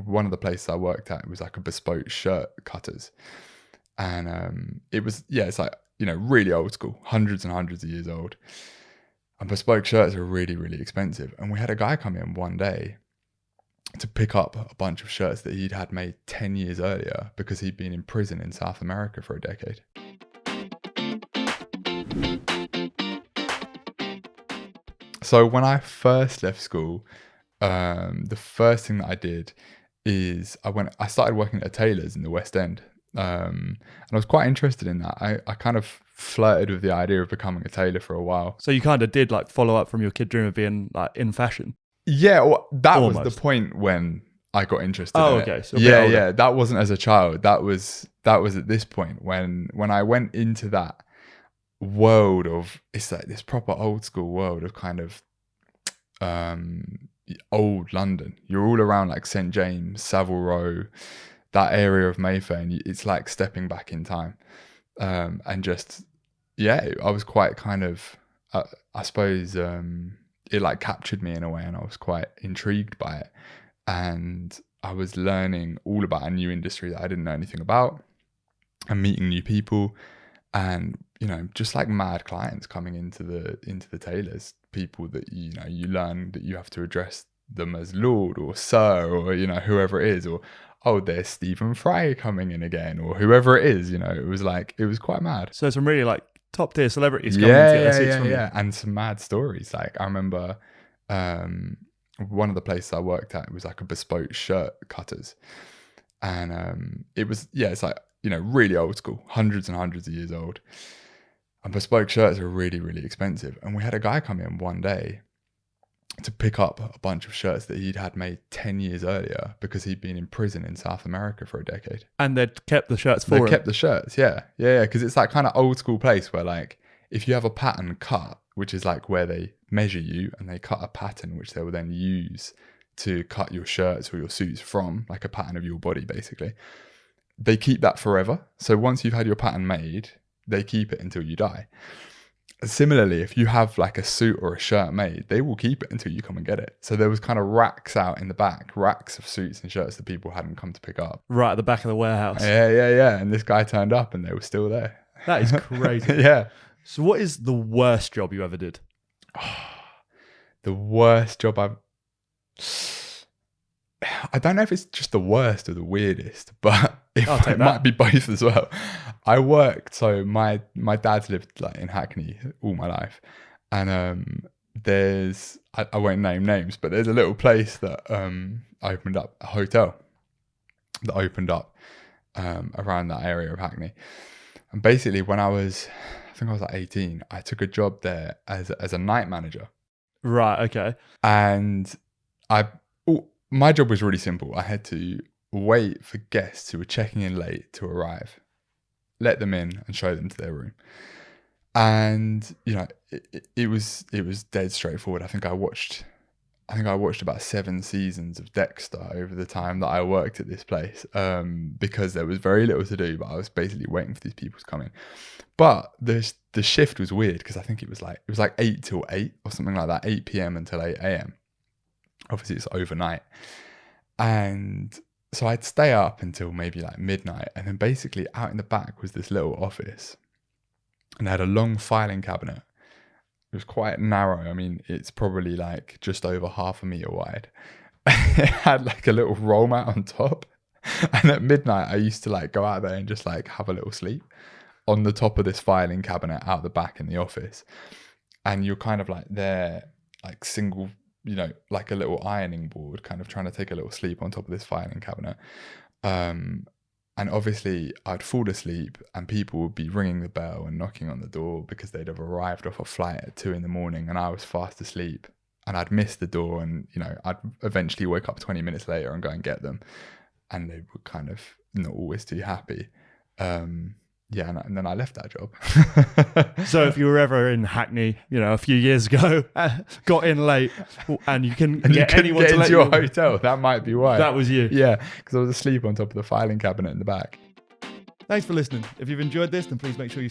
one of the places I worked at, it was like a Bespoke shirt cutters. And it was, yeah, it's like, really old school, hundreds and hundreds of years old. And Bespoke shirts are really, really expensive. And we had a guy come in one day to pick up a bunch of shirts that he'd had made 10 years earlier because he'd been in prison in South America for a decade. So when I first left school, the first thing that I did is I started working at a tailor's in the West End. And I was quite interested in that. I kind of flirted with the idea of becoming a tailor for a while. So you kind of did like follow up from your kid dream of being like in fashion? Yeah, well, that Almost. was the point when I got interested in okay. it. So a bit older. Yeah. That wasn't as a child. That was at this point when I went into that world of, it's like this proper old school world of kind of old London. You're all around like St. James, Savile Row, that area of Mayfair, and it's like stepping back in time. And just, yeah, I was quite kind of, I suppose, it like captured me in a way, and I was quite intrigued by it. And I was learning all about a new industry that I didn't know anything about, and meeting new people, and just like mad clients coming into the tailors, people that you learn that you have to address them as Lord or Sir, or whoever it is, or oh, there's Stephen Fry coming in again, or whoever it is. It was quite mad. So some really like top tier celebrities coming to get their suits from you. And some mad stories. Like I remember one of the places I worked at, it was like a Bespoke shirt cutters, and it was, yeah, it's like, really old school, hundreds and hundreds of years old. And Bespoke shirts are really, really expensive. And we had a guy come in one day to pick up a bunch of shirts that he'd had made 10 years earlier because he'd been in prison in South America for a decade. And they'd kept the shirts for him. They kept the shirts, yeah. Because it's that kind of old school place where, like, if you have a pattern cut, which is like where they measure you and they cut a pattern which they will then use to cut your shirts or your suits from, like a pattern of your body, basically. They keep that forever. So once you've had your pattern made, they keep it until you die. Similarly, if you have like a suit or a shirt made, they will keep it until you come and get it. So there was kind of racks out in the back, racks of suits and shirts that people hadn't come to pick up. Right at the back of the warehouse. Yeah. And this guy turned up and they were still there. That is crazy. Yeah. So what is the worst job you ever did? The worst job I don't know if it's just the worst or the weirdest, but it might be both as well. I worked, so my dad's lived like in Hackney all my life, and there's, I won't name names, but there's a little place that opened up, a hotel that opened up around that area of Hackney. And basically when I think I was like 18, I took a job there as a night manager. Right, okay. And my job was really simple. I had to wait for guests who were checking in late to arrive, let them in and show them to their room. And, it was dead straightforward. I think I watched about 7 seasons of Dexter over the time that I worked at this place, because there was very little to do, but I was basically waiting for these people to come in. But the shift was weird because I think it was like 8 till 8 or something like that, 8 p.m. until 8 a.m. Obviously it's overnight. And so I'd stay up until maybe like midnight, and then basically out in the back was this little office, and they had a long filing cabinet. It was quite narrow. I mean, it's probably like just over half a meter wide. It had like a little roll mat on top. And at midnight, I used to like go out there and just like have a little sleep on the top of this filing cabinet out the back in the office. And you're kind of like there, like single, like a little ironing board, kind of trying to take a little sleep on top of this filing cabinet. And obviously I'd fall asleep and people would be ringing the bell and knocking on the door because they'd have arrived off a flight at 2 a.m. and I was fast asleep, and I'd miss the door, and, I'd eventually wake up 20 minutes later and go and get them. And they were kind of not always too happy. And then I left that job. So if you were ever in Hackney, a few years ago, got in late, and you can get anyone to let into your hotel, that might be why. That was you. Yeah, because I was asleep on top of the filing cabinet in the back. Thanks for listening. If you've enjoyed this, then please make sure you